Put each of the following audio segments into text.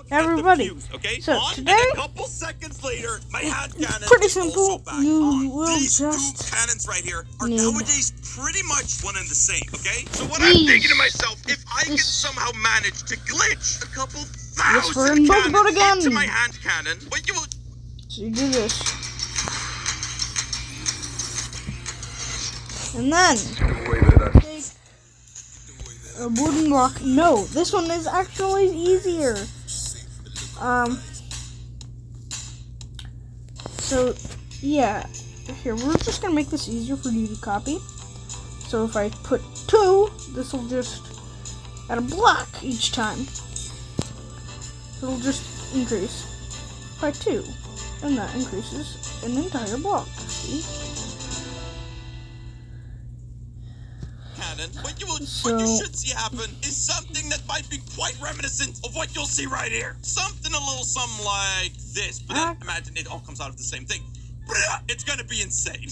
everybody. Okay? So on, today, and a couple seconds later, my hand cannon pretty is simple. also back You on. will These just two cannons right here are need nowadays pretty much one and the same. Okay? So what I'm thinking to myself, if I can somehow manage to glitch a couple we're thousand in cannons Pokemon again. into my hand cannon, what you will. So you do this, and then take a wooden block. No, this one is actually easier. So yeah, here we're just gonna make this easier for you to copy. So if I put 2, this will just add a block each time. It'll just increase by 2, and that increases an entire block. See? What you should see happen is something that might be quite reminiscent of what you'll see right here. Something a little something like this, but then imagine it all comes out of the same thing. It's gonna be insane.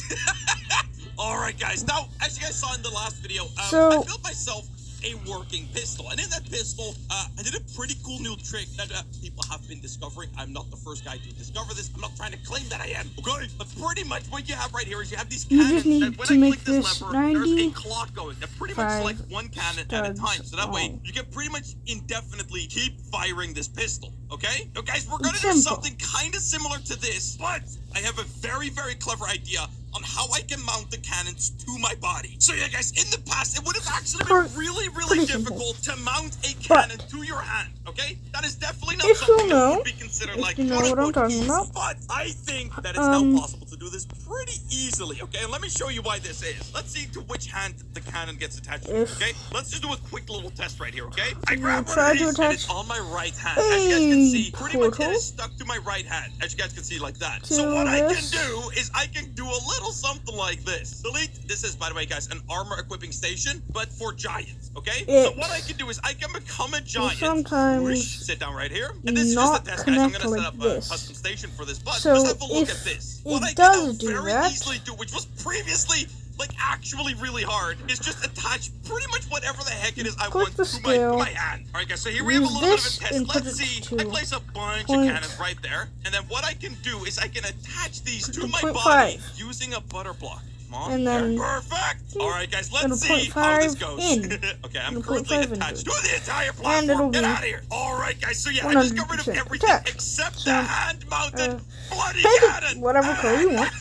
Alright guys, now as you guys saw in the last video, I built myself a working pistol, and in that pistol, I did a pretty cool new trick that people have been discovering. I'm not the first guy to discover this. I'm not trying to claim that I am, okay? But pretty much what you have right here is you have these cannons that when I click this lever, there's a clock going that pretty much selects one cannon at a time. So that way, you can pretty much indefinitely keep firing this pistol, okay? Now guys, we're gonna do something kind of similar to this, but I have a very, very clever idea on how I can mount the cannons to my body. So yeah, guys, in the past, it would have actually been really difficult to mount a cannon to your hand, okay? That is definitely not something that would be considered like what I'm talking about. But I think that it's now possible to do this pretty easily, okay? And let me show you why this is. Let's see to which hand the cannon gets attached to, okay? Let's just do a quick little test right here, okay? I grab one of these, and it's on my right hand. As you guys can see, pretty much it is stuck to my right hand, as you guys can see like that. So what I can do is I can do a little something like this. Delete. This is, by the way, guys, an armor equipping station, but for giants, okay? So what I can do is I can become a giant. Sometimes sit down right here. And this is just a test, guys. I'm going to set up a custom station for this, but just have a look at this. What I can now very easily do, which was previously like actually really hard, is just attach pretty much whatever the heck it is I want to my hand. Alright guys, so here we have a little bit of a test. Let's see. I place a bunch of cannons right there, and then what I can do is I can attach these to my body using a butter block. And then perfect. Alright guys, let's see how this goes. Okay, I'm currently attached to the entire platform. Get out of here. Alright guys, so yeah, I just got rid of everything except the hand-mounted bloody cannon. Whatever color you want.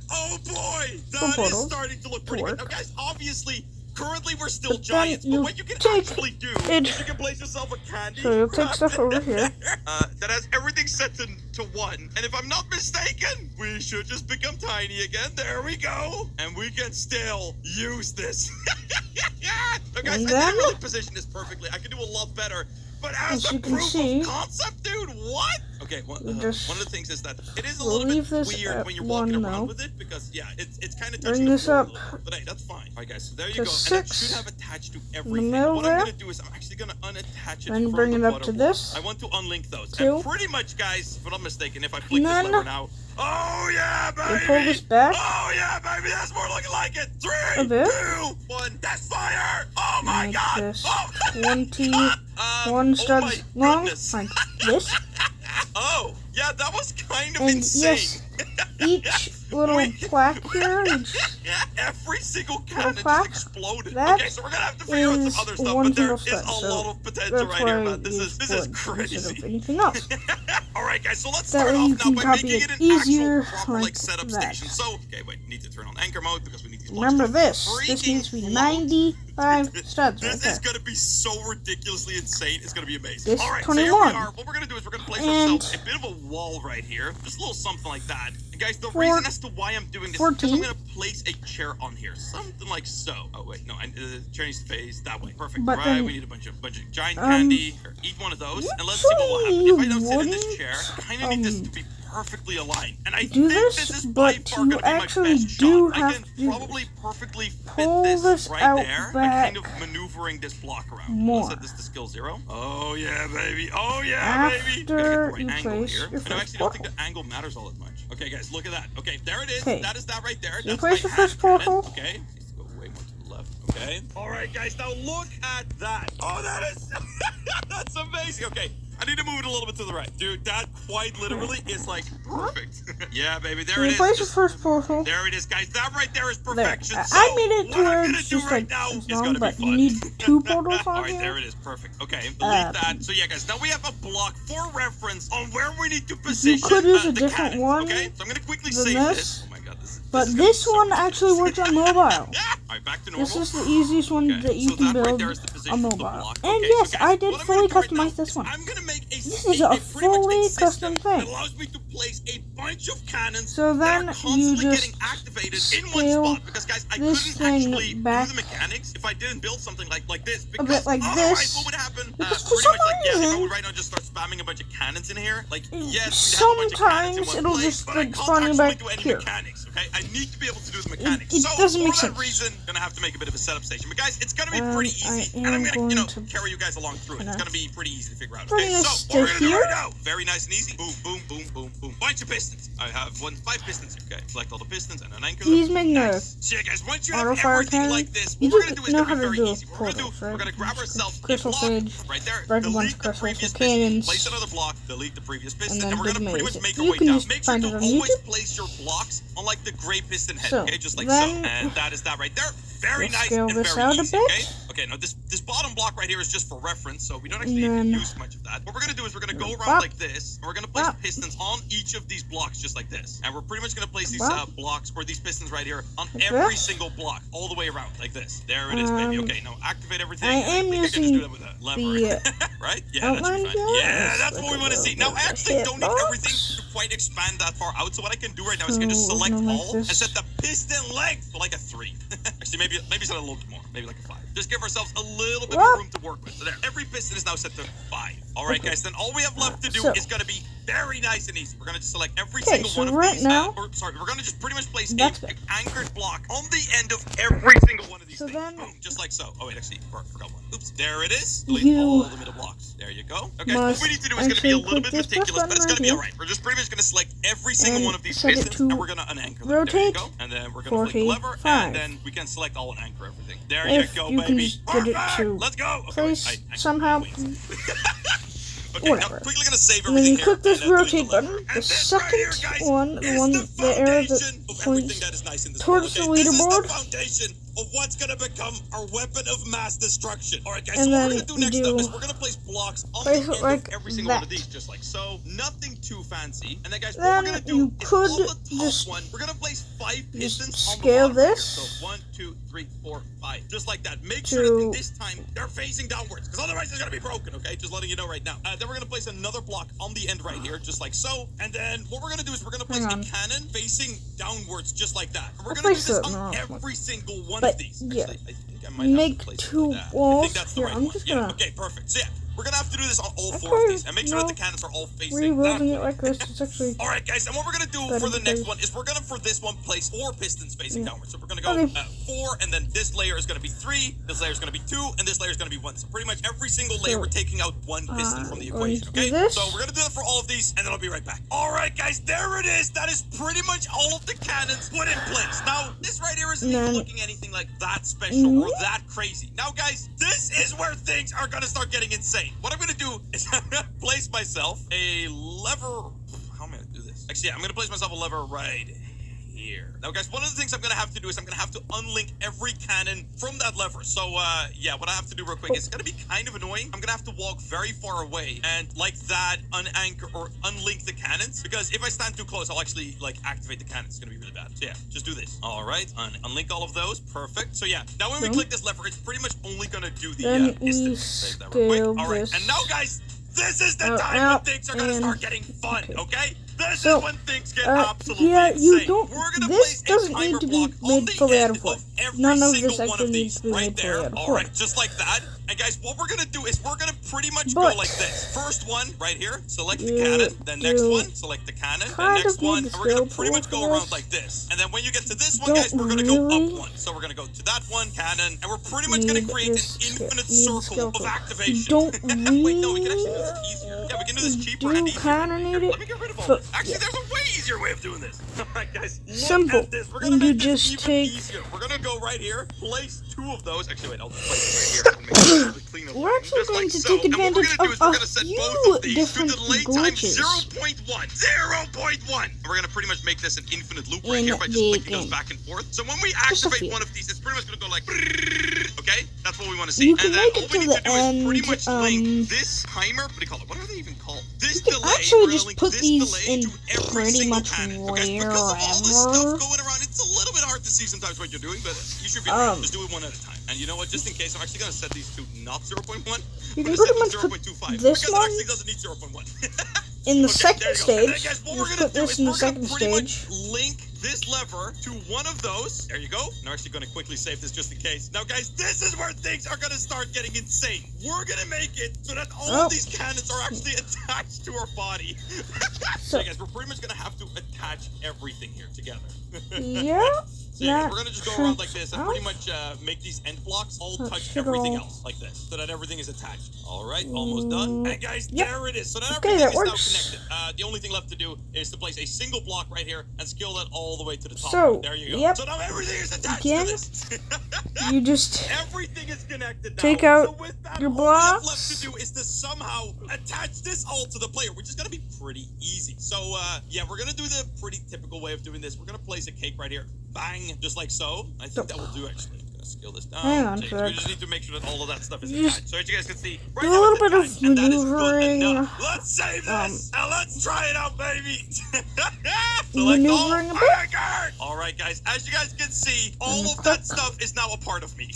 Oh boy, that is starting to look pretty good. Now guys, obviously, currently we're still giants, but what you can actually do is you can place yourself a candy so you'll take stuff over here that has everything set to 1. And if I'm not mistaken, we should just become tiny again. There we go. And we can still use this. Now guys, I didn't really position this perfectly. I can do a lot better. But as a proof of concept, dude, what? Okay, one of the things is that it is a little bit weird when you're walking around with it, because yeah, it's kind of touching the floor a little bit. But hey, that's fine. Alright guys, so there you go. And it should have attached to everything. What I'm gonna do is I'm actually gonna unattach it from bring it the up to this. I want to unlink those. And pretty much, guys, if I'm not mistaken, if I flick this lever now. Oh yeah, baby! Pull this back. Oh yeah, baby! That's more looking like it. 3, 2, 1. That's fire! Oh my god! Oh. 1 studs long, like this. Oh, yeah, that was kind of insane. Yes, each little plaque here, every single cannon just exploded. Okay, so we're gonna have to figure out some other stuff, but there is a lot of potential right here, man. This is crazy. Anything else. Alright guys, so let's start off now by making it an actual proper like setup station. So, okay, wait, need to turn on anchor mode because we need these blocks. Remember this needs to be 95 studs right This is gonna be so ridiculously insane, it's gonna be amazing. This Alright, so 21. here we are. What we're gonna do is we're gonna place ourselves a bit of a wall right here. Just a little something like that. And guys, the reason as to why I'm doing this is because I'm gonna place a chair on here. Something like so. Oh wait, no, the chair needs to face that way. Perfect. But right, we need a bunch of giant candy. Or eat one of those, and let's see what will happen. If I don't sit in this chair, I kinda need this to be perfectly aligned. And I think this is by far gonna be my best shot. I can probably perfectly fit this right there by kind of maneuvering this block around. Let's set this to skill 0. Oh yeah, baby. Oh yeah, baby. Gotta get the right angle here. And I actually don't think the angle matters all that much. Okay, guys, look at that. Okay, there it is. That is that right there. That's my hand cannon. Okay, needs to go way more to the left. Okay. All right, guys, now look at that. Oh, that is that's amazing. Okay. I need to move it a little bit to the right. Dude, that quite literally is like perfect. Yeah, baby, there You it is. place your first portal. There it is, guys. That right there is There. perfection. So I made it to what where I'm gonna it's do just right like now it's is long, gonna be but fun. you need 2 portals on Alright, here. there it is. Perfect. Okay, delete that. So yeah, guys, now we have a block for reference on where we need to position could use a the different cannons, one okay? So I'm gonna quickly than save this, this. Oh my god, But is this gonna one be so actually works on mobile. Alright, back to normal. This is the easiest one Okay, that you so can that right build there is the position on of the mobile. block. And Okay, yes, so guys, I did what I'm fully gonna do right customize now this is one. I'm gonna make This is a pretty much fully system custom thing. that allows me to place a bunch of cannons So that then are constantly you just getting activated in one scale spot. Because guys, I this couldn't thing actually back do the mechanics if I didn't build something like this. a Because bit like otherwise, this. what would happen? Because for Pretty some much like yeah, if I reason, would right now just start spamming a bunch of cannons in here, like yes, we'd have a bunch of cannons in sometimes one it'll place, just but I like can't spawn you actually back do any here. mechanics. Okay, I need to be able to do the mechanics. It So doesn't for make that sense. reason, gonna have to make a bit of a setup station. But guys, it's gonna be I pretty easy, am and I'm gonna going to carry you guys along through it. It's gonna be pretty easy to figure out. bring Okay, this so what to we're gonna do here. right now, very nice and easy. Boom, boom, boom, boom, boom. Bunch of pistons. I have 5 pistons. Okay, select all the pistons and then anchor them. He's making a Nice. So yeah, guys, once you auto have fire everything cannon. like this, You what we're gonna just do is know gonna how be to very do easy. What we're gonna portals, do, right? we're gonna grab Just ourselves a crystal block sage, right there, red ones, delete the crystals, previous for piston, cannons, place another block, delete the previous piston, then and we're big gonna pretty much maze. make our You way can down. just Make sure find to it on always YouTube. place your blocks on like the gray piston head, So, okay, just like then so. And that is that right there. Very we'll nice scale and this very out a easy, bit. okay? Okay, now this bottom block right here is just for reference, so we don't actually then use much of that. What we're gonna do is we're gonna go around bop. like this, and we're gonna place Bop. pistons on each of these blocks just like this. And we're pretty much gonna place these Bop. blocks or these pistons right here on Like every this. single block, all the way around, like this. There it is, baby. Okay, now activate everything. I am think I can just using do that with a lever. right? Yeah, that should outline be fine. here. Yeah, It's that's like what we a want to see. little Now, I bit actually of don't need hitbox. everything to quite expand that far out. So what I can do right now is I can just So, select we're gonna make all and this- set the piston length for like a 3. Actually, maybe set a little bit more. Maybe like a 5. Just give ourselves a little bit more room to work with. So there, every piston is now set to 5. All right, guys. Then all we have left to do So- is going to be very nice and easy. We're going to just select every Okay, single so one of right these. now- We're going to just pretty much place That's a good. anchored block on the end of every single one of these So things. then- Boom, just like so. Oh wait, actually, forgot one. Oops, there it is. You Delete all the middle blocks. There you go. Okay, what must we need to do is going to be a actually little click bit this plus meticulous, but it's button going to be right all right. We're just pretty much going to select every single And one of these set it pistons, to and we're going to unanchor them. There you rotate go. And then we're going to flick the lever, 45. and then we can select all and anchor everything. There If you go, you can baby. just get it Perfect. to Let's go. Okay, place wait, I somehow. wait. Okay, Whatever. now quickly gonna save And then everything you click here, this and then delete rotate the lever. button. And The this right here, second guys, one, the is one, the the arrow that foundation of everything points that is nice in this towards world, the okay? This is leaderboard. the foundation of what's gonna become our weapon of mass destruction. All right, guys. And so what then we're gonna do you next do- up is we're gonna place blocks on the place end it like of every single one of that. these, just like so. Nothing too fancy. And then, guys, what Then we're gonna do you is could on the top just- one, we're gonna place 5 just pistons on the scale bottom right here. this So 1, 2, 3, 4, 5, just like that. Make to- sure that this time they're facing downwards, because otherwise they're gonna be broken. Okay, just letting you know right now. Then we're gonna place another block on the end right here, just like so. And then what we're gonna do is we're gonna place Hang a on. cannon facing downwards, just like that. And we're I'll gonna do place this it on in the wrong every single one But, of these. yeah. Actually, I think I might have Make to place it 2 like that. I walls. think that's the Here, right I'm one. just Yeah. gonna Okay, perfect. So yeah, we're gonna have to do this on all 4 Okay, of these, and make sure that no. the cannons are all facing rebuilding that it like this. It's actually all right, guys, and what we're gonna do better for the next because- one is we're gonna, for this one, place 4 pistons facing Yeah. downwards. So we're gonna go Okay. 4, and then this layer is gonna be 3, this layer is gonna be 2, and this layer is gonna be 1. So pretty much every single layer, So, we're taking out 1 piston from the I'm going equation, to do okay? this. So we're gonna do that for all of these, and then I'll be right back. All right, guys, there it is. That is pretty much all of the cannons put in place. Now, this right here isn't even Then- looking anything like that special or that crazy. Now, guys, this is where things are gonna start getting insane. What I'm gonna do is I'm gonna place myself a lever. How am I gonna do this? Actually, yeah, I'm gonna place myself a lever right here. Now, guys, one of the things I'm gonna have to do is I'm gonna have to unlink every cannon from that lever. So, yeah, what I have to do real quick is gonna be kind of annoying. I'm gonna have to walk very far away and, like that, unanchor or unlink the cannons. Because if I stand too close, I'll actually, like, activate the cannons. It's gonna be really bad. So, yeah, just do this. All right, unlink all of those. Perfect. So, yeah, now when we click this lever, it's pretty much only gonna do the Then piston. we Save that real quick. scale All right, this and now, guys, this is the out, time when out, things are gonna and- start getting fun, okay? This So, is when things get absolutely yeah, insane. you don't. We're gonna This place doesn't a need timer to be block on made the fully out end of wood. every None of single this one actually of needs these to be right made fully there. out of All wood. right, just like that. And guys, what we're gonna do is we're gonna pretty much go But like this. First one right here, select the you cannon. Then next do one, select the cannon. Then kind next of need one, the and we're gonna scale pretty much tool go for around this. like this. And then when you get to this one, Don't guys, we're gonna go up really one. So we're gonna go to that one, cannon, and we're pretty much gonna need create an this infinite need the circle scale of tool. activation. Don't Wait, no, we can actually do this really easier. Yeah, we can do this cheaper do and easier. kinda need Here, it, let me get rid of all but this. Actually, yeah. there's a way easier easier way of doing this. All right, guys. Look Simple. at this. We're gonna You make just this even take- easier. We're gonna go right here, place 2 of those. Actually, wait, I'll just place it right here. Make sure it's clean up. We're actually Just going like to so. take And what we're advantage gonna do is of we're a gonna set few both of these to different delay time glitches. 0.1. 0.1. And we're gonna pretty much make this an infinite loop right In here by just the flicking those game. back and forth. So when we Just a activate few. one of these, it's pretty much gonna go like. Okay, that's what we want to see. You can And then make all it we to need the to do is pretty end, much link this timer. What do you call it? What are they even called? This You can delay. actually we're gonna just link put this these delay in to every pretty single much cannon. Okay, because of all this stuff wherever. going around, it's a little bit hard to see sometimes what you're doing, but you should be just do it one at a time. And you know what? Just in case, I'm actually gonna set these to not 0.1. You I'm can gonna set pretty them much put 0.25 this because one it actually doesn't need 0.1. in the Okay, second there you go. And then, stage. guys, what You we're just gonna put do this is in the we're gonna second pretty much stage. link this lever to one of those. There you go. And I'm actually gonna quickly save this just in case. Now, guys, this is where things are gonna start getting insane. We're gonna make it so that all of these cannons are actually attached to our body. So, guys, we're pretty much gonna have to attach everything here together. Yeah. So yeah, That we're gonna just go around like checks this and pretty out. much make these end blocks all That touch should everything all- else like this, so that everything is attached. All right, almost done. And guys, Yep. there it is. So that Okay, everything that is works. now connected. The only thing left to do is to place a single block right here and scale that all the way to the top. So, There you go. yep. So now everything is attached Again, to this. You just Everything is connected now. take out so with that, your all we have left blocks. to do is to somehow attach this all to the player, which is gonna be pretty easy. So yeah, we're gonna do the pretty typical way of doing this. We're gonna place a cake right here, bang, just like so. I think that will do actually. I'm gonna scale this down. Hang on, So Jack. we just need to make sure that all of that stuff is You just attached. So as you guys can see, right do a now little it's bit of attached, and that is good maneuvering. enough. Let's save this and let's try it out, baby. So Maneuvering a bit. my God. All right, guys. As you guys can see, all of that stuff is now a part of me.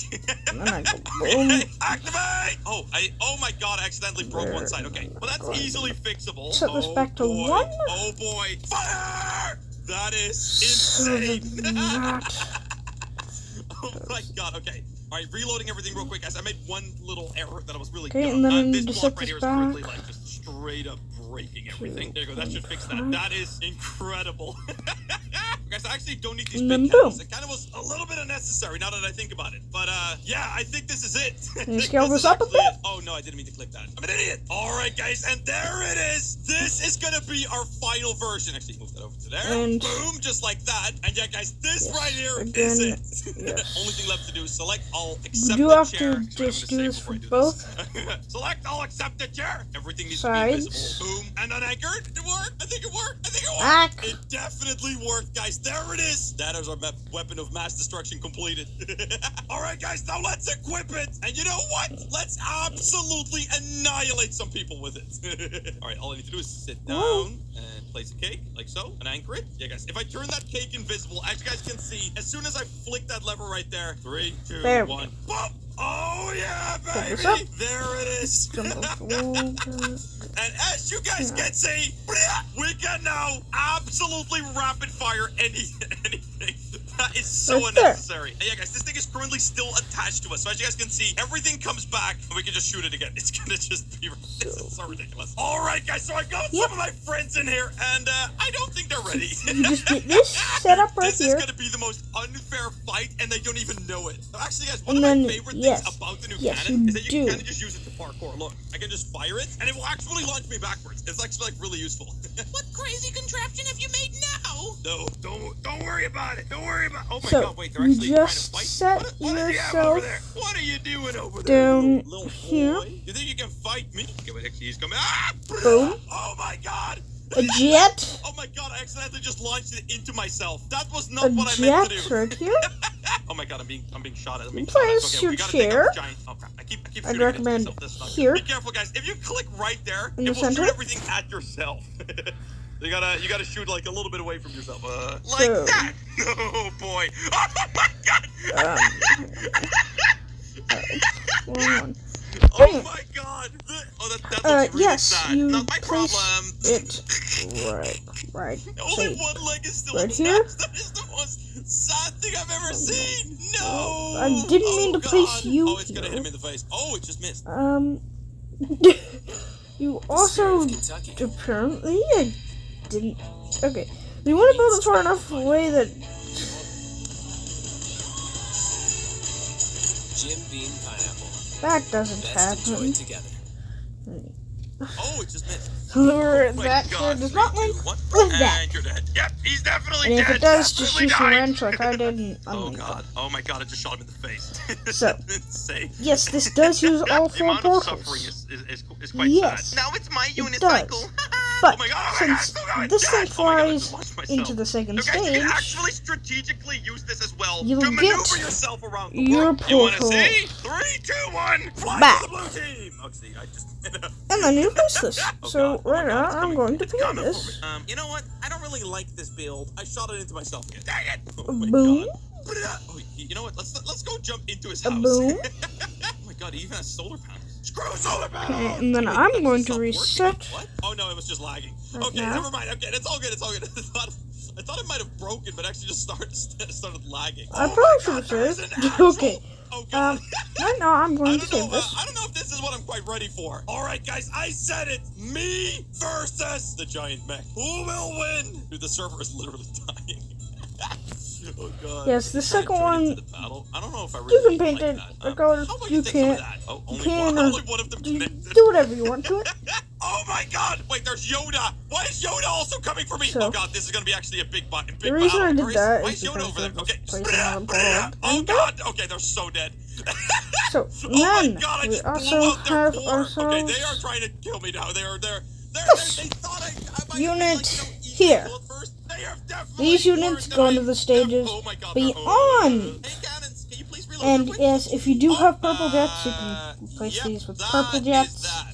And then I go boom. Activate! Oh my God, I accidentally broke one side. Okay, well that's easily fixable. Set this back to boy. 1. Oh boy, fire! That is So insane. that Oh my God, okay. All right, reloading everything real quick, guys. I made one little error that I was really Okay, dumb. and then This just block set right here is this currently back. like just straight up breaking everything. There you go, that should fix that. That is incredible. Guys, I actually don't need these And big then cannons. boom. It kind of was a little bit unnecessary now that I think about it. But yeah, I think this is it. I Can you think scale this this is up a actually bit? it. Oh no, I didn't mean to click that. I'm an idiot. All right, guys, and there it is. This is gonna be our final version. Actually, move that over to there. And- boom, just like that. And yeah, guys, this Yes, right here again, is it. yes. Only thing left to do is select all, You accept do the have chair. to So I'm just gonna do save this before I for do both this. Select all, accept the chair. Everything needs sides. to be visible. Boom, and unanchored. It worked. I think it worked. I think it worked. Back. It definitely worked, guys. There it is. That is our weapon of mass destruction completed. All right, guys, now let's equip it. And you know what? Let's absolutely annihilate some people with it. All right, all I need to do is sit down and place a cake, like so, and anchor it. Yeah, guys, if I turn that cake invisible, as you guys can see, as soon as I flick that lever right there, 3, 2, There. 1, boom! Oh, yeah, this up. baby! There it is. Jump over. And as you guys can see, we can now absolutely rapid fire anything. That is so Right there. unnecessary. And yeah, guys, this thing is currently still attached to us. So as you guys can see, everything comes back and we can just shoot it again. It's gonna just be this is so ridiculous. All right, guys, so I got some of my friends in here and I don't think they're ready. You just get this set up right This here. is gonna be the most unfair fight, and they don't even know it. So actually, guys, one And of my then, favorite yes. things about the new Yes, cannon you is that you can do. kind of just use it to parkour. Look, I can just fire it, and it will actually launch me backwards. It's actually like really useful. What crazy contraption have you made now? No, don't worry about it. Don't worry about. Oh my So, God, wait, they're you actually trying to just fight. set What do you have over yourself there? What are you doing over there, down little here. boy? You think you can fight me? Okay, wait, actually, he's coming. Ah! Boom. Oh my God. A jet. Oh my God, I accidentally just launched it into myself. That was A not what I meant jet to do. right here. Oh my God, I'm being shot at. I'm being Place shot at. your we gotta take out chair. the giant. Oh crap! I keep I'd shooting against recommend myself. That's not good. here. Be careful, guys. If you click right there, In it the will shoot center. everything at yourself. You gotta shoot like a little bit away from yourself. Like So- that. Oh boy. Oh my God. One. Oh my God. That's really Yes, sad. you Not my place problem. it right. Only So, one leg is still right attached. here? That is the most sad thing I've ever seen. No. I didn't mean to place God. you Oh, it's gonna hit here. him in the face. Oh, it just missed. You also apparently I didn't. Okay, you want to build it far enough away that Jim Beam Pineapple. that doesn't Best enjoyed happen. together. Oh, it just missed. So Oh my that God, does not 3, link 2, 1, with that. and you're dead. Yep, he's definitely And if dead. it does, just Definitely use your died. wrench like I did and Oh unlink God! it. Oh my God! It just shot him in the face. So, Insane. yes, this does use all The 4 amount of suffering portals. is quite Yes, sad. Now it's my it unicycle. does. But Oh my God, since still going. this thing Oh my God, I flies just lost myself. into the second Okay, you can stage, actually strategically use this as well you'll to maneuver get yourself around the your world. You want to portal see? 3, 2, 1, fly back. to the blue team. Oh, see, I just. And then you place this. Oh So God, oh my right God, now it's I'm coming. going to It's paint coming this. for me. You know what? I don't really like this build. I shot it into myself again. Dang it! Oh my Boom. God. Oh, you know what? Let's go jump into his A house. boom. Oh my God, he even has solar panels. Screw solar panels! Okay, and then Wait, I'm that going just to stopped working? reset. What? Oh no, it was just lagging. Right Okay, now. never mind. Okay, it's all good. It's all good. I thought it might have broken, but actually just started lagging. I Oh probably my should God, have there is saved. an actual- Okay. Oh God. Right now I'm going to I save this. don't know if this is what I'm quite ready for. All right, guys, I said it. Me versus the giant mech. Who will win? Dude, the server is literally dying. Oh God. Yes, the Is he trying to second turn one, into the battle? I don't know if I you really can paint like it that. regardless. How about You take some of can't. that? Oh, You only can only one of them do connected. whatever you want to it. Oh my God! Wait, there's Yoda. Why is Yoda also coming for me? So, oh God, this is gonna be actually a big battle. The reason I did that Why is is Yoda because over there? they're Okay. just placing on the portal. Oh And God. Okay, they're so dead. so Oh my then God! I we just blew also out their have core. Okay, they are ourselves trying to kill me now. They This thought I might unit have been, like, here. evil at first. They have definitely These units learned go that into I the stages oh my God, beyond. Hey, cannons, can you please reload And real quick? yes, if you do have purple jets, you can place Yep, these with that purple is jets. that.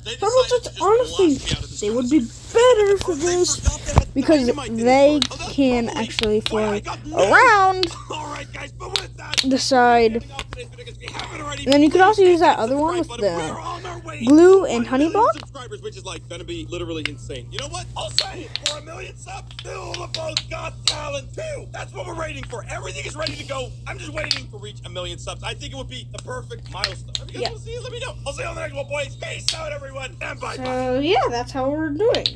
They Purple decided jets, to just honestly, blast me out of the they would be stratosphere. better for Oh, they this forgot they had because dynamite in they this bird. Oh, that's can probably actually why I fly got nuked. around All right, guys, but with that, the side. getting off today's video because we haven't already. And then you could Please also hit use that that other one subscribe with button. the We're on our way glue to and 1 honey million block. subscribers, which is like gonna be literally insane. You know what? I'll say it. For 1 million subs, Build a Boat Got Talent 2. That's what we're waiting for. Everything is ready to go. I'm just waiting to reach 1 million subs. I think it would be the perfect milestone. If you guys will see, let me know. I'll see you on the next one, boys. Peace out, everyone, and bye. So yeah, that's how we're doing.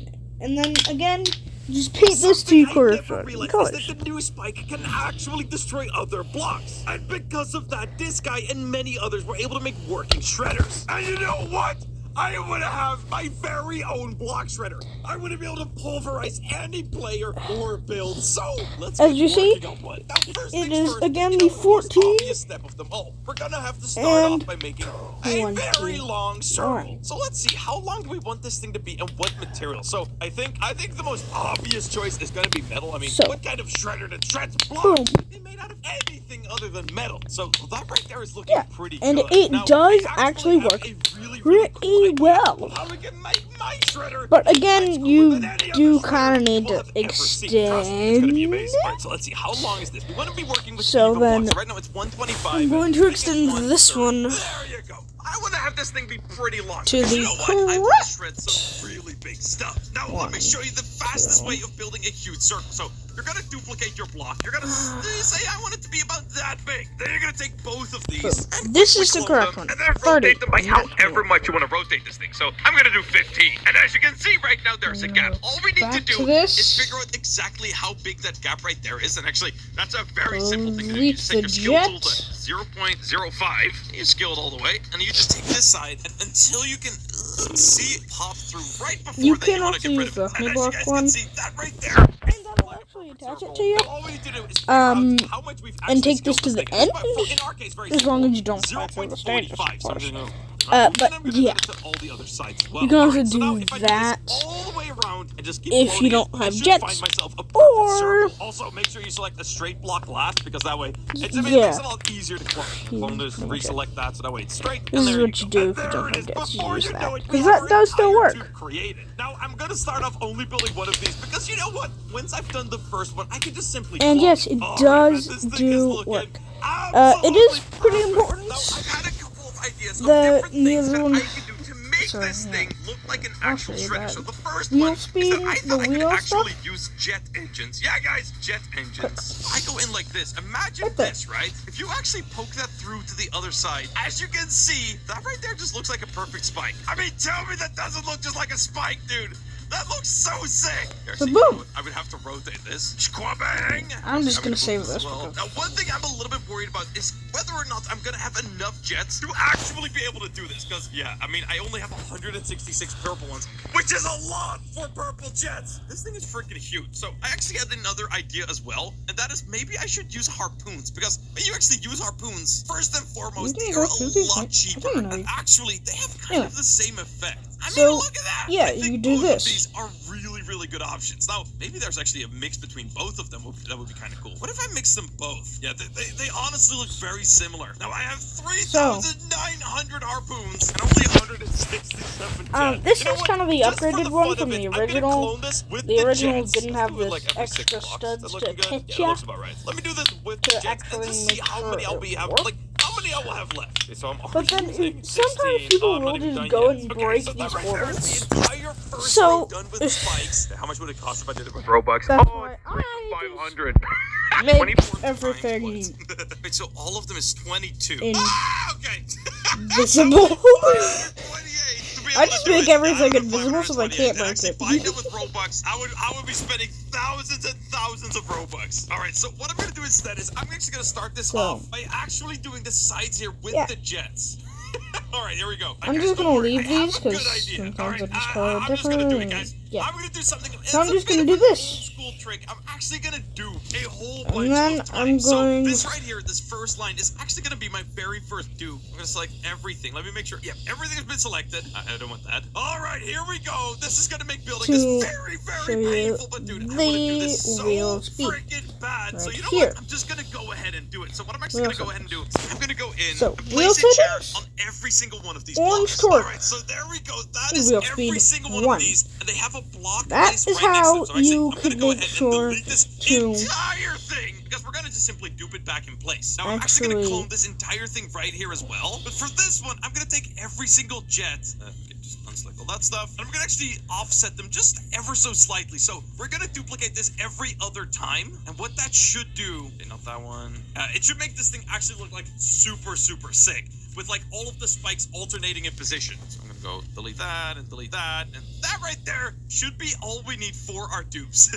And then again, just paint this to your corresponding colors. Is that the new spike can actually destroy other blocks. And because of that, this guy and many others were able to make working shredders. And you know what? I would have my very own block shredder. I would be able to pulverize any player or build. So let's As get you see, working on one. Now, first it things is first, again you the know, the most 14 obvious step of them all. We're gonna have to start and off by making a 20. very long circle. Alright. So let's see, how long do we want this thing to be and what material? So I think the most obvious choice is gonna be metal. I mean, So, what kind of shredder that shreds block? boom. They made out of anything other than metal. So that right there is looking Yeah, pretty and good. it Now, does I actually have work a really pretty cool idea well. how we can make my shredder But 10 again, times cooler you than any do other kind of shredder need you to will have ever seen. Trust me, it's gonna be amazing. extend. Alright, so let's see, how long is this? We want to be working with So even then, blocks. Right now it's 125. I'm going to extend this one There you go. I want to have this thing be pretty long. to Because the you know what? I want to shred correct some really big stuff. Now let me show you the fastest way of building a huge circle. So you're gonna duplicate your block. You're gonna say I want it to be about that big. Then you're gonna take both of these. And This is the clone correct them, one. and then 30. rotate them by however much you want to rotate this thing. So I'm gonna do 15. And as you can see right now, there's a gap. All we need to Back to do this. is figure out exactly how big that gap right there is. And actually, that's a very simple thing to do. Delete You just take the your skill tool jet. to 0.05. You scale it all the way, and you just take this side and until you can see it pop through right before You that can you want to also get rid use of it. the And as you block guys one. can see, that right there. And that'll actually attach it to you. All we need to do is Um, figure out how much we've and actually take this scaled to the thing. end, In our case, very as long simple. as you don't fly through the stages, of 0.45, so I'm course. gonna But I'm gonna yeah, do it to all the other sides as well. you can also Alright, so now do if I that this all the way around and just keep if you floating don't it, I have should jets, find myself a perfect or- circle. Also, make sure you select a straight block last because that way it makes Yeah. it a lot easier to clone. Clone this, reselect that so that way it's straight. This and is there what you you go. do And if you there don't it have is. jets. You Before use you that. know it, 'Cause we that have our does still entire work. tube created. Now I'm gonna start off only building one of these because you know what? Once I've done the first one, I can just simply. And clone yes, it Alright, does man, this thing is do looking work. It absolutely is pretty perfect. important. Now, I've had a couple of ideas of The different things other that one- I can do to make Sorry, this yeah. thing look like an I'll actual show you shredder. that. So the first Wheel one speed, is that I the thought I could wheel actually stuff. use jet engines. Yeah, guys, jet engines. I go in like this. Imagine Right there. this, right? If you actually poke that through to the other side, as you can see, that right there just looks like a perfect spike. I mean, tell me that doesn't look just like a spike, dude. That looks so sick. So Actually, boom. I would have to rotate this. Squabang. I'm just gonna save move this well. because- Now, one thing I'm a little bit worried about is whether or not I'm gonna have enough jets to actually be able to do this. Because, yeah, I mean, I only have 166 purple ones, which is a lot for purple jets. This thing is freaking huge. So I actually had another idea as well, and that is maybe I should use harpoons. Because when you actually use harpoons, first and foremost, You they can are go through a these, lot right? I cheaper. didn't know And you- actually, they have kind Anyway. of the same effect. I mean, So, look at that. yeah, I think you do both this. of these are really, really good options. Now, maybe there's actually a mix between both of them. That would be kind of cool. What if I mix them both? Yeah, they honestly look very similar. Now, I have 3,900 harpoons and only 167 jets. This You know is what? kind of the Just for upgraded the one fun from of the it, I'm gonna original. clone this with The original jets. didn't Let's have do it this like every 6 extra blocks. studs That to looking good? hit Yeah, that ya. looks about right. Let me do this with the To jets and actually just make see how sure many I'll it be have. works. Like, how many I will have left. Okay, so I'm But then using sometimes 16. people I'm will not even just done go yet. and Okay, break so these that right there is orbits. the entire first So, row done with the spikes. How much would it cost if I did it with Robux? That's Oh, why it's I 500. make 24 everything times what? Wait, so all of them is 22. in- Ah, okay. visible. 28 to be I able just to do make it. everything Out of invisible so they 528. can't And break actually, it. if I did it with Robux, I would be spending thousands and thousands of Robux. All right, so what I'm gonna do instead is I'm actually gonna start this So- off by actually doing the sides here with Yeah. the jets. All right, here we go. I'm Guys, just don't gonna worry, leave I have these a good 'cause idea. sometimes All right, I just color I'm just gonna do it, different, guys. yeah. I'm gonna do something. So I'm it's a just bit gonna of do an this. old school trick. I'm actually gonna do a whole And bunch then of times. I'm going- So this right here, this first line is actually gonna be my very first do. I'm gonna select everything. Let me make sure. Yep, everything has been selected. I don't want that. All right, here we go. This is gonna make building To this very, show very you painful. But dude, I wanna do this the so wheel speed. freaking bad. So Right you know here. what? I'm just gonna go ahead and do it. So what I'm actually Wheel gonna go ahead and do is I'm gonna go in So, and wheel place a chair settings, on every single one of these orange blocks. torque, All right, so there we go. That and is wheel every speed single one 1. of these, and they have a block That placed is right next to how them. So actually, you I'm gonna can go make ahead sure and delete this to entire thing because we're gonna just simply dupe it back in place. Now I'm actually gonna actually- clone this entire thing right here as well. But for this one, I'm gonna take every single jet. Okay, just unselect all that stuff. And I'm gonna actually offset them just ever so slightly. So we're gonna duplicate this every other time. And what that should do, okay, not that one. It should make this thing actually look like super, super sick. With like all of the spikes alternating in position. So I'm gonna go delete that and delete that. And that right there should be all we need for our dupes.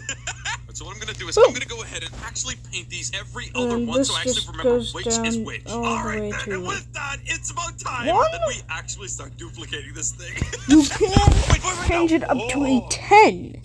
So what I'm gonna do is I'm gonna go ahead and actually paint these every other And one this so I actually just remember goes which is down which. all the Alright way then, to and with that, it's about time one. that we actually start duplicating this thing. You can wait, change no. it up to a 10.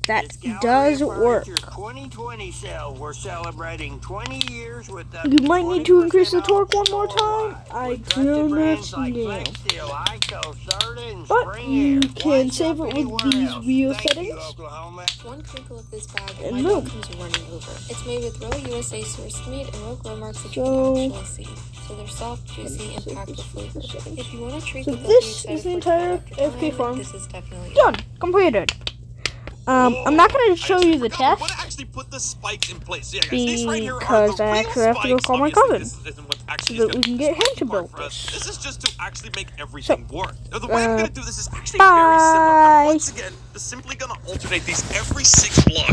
That It's Gallery does Furniture work. 2020 sale. We're celebrating 20 years with the You might need to increase the 20% torque one more store-wide. time. I With trusted do brands not like know. Flexsteel, Ico, Serta, and But Spring you Air. can Why save shop it with anywhere these else? wheel Thank settings. you, Oklahoma. One crinkle of this bag And and my boom. dog comes running over. It's made with real USA sourced meat and real grow marks that you So- can actually see. So they're soft, juicy, and packed with flavor. If you want to treat So the this is the entire AFK farm. This is definitely Done. Completed. I'm not going to show you the I test. want to actually put the spikes in place. Yeah, guys, these right here are Because the I real actually have to go spikes. call my Obviously, cousin this isn't what so actually that is we gonna can be get the him to tricky part build for us. this. This is just to actually make everything work. Now, the way I'm uh, going to do this is actually very similar. bye. I'm once again simply going to alternate these every 6 blocks.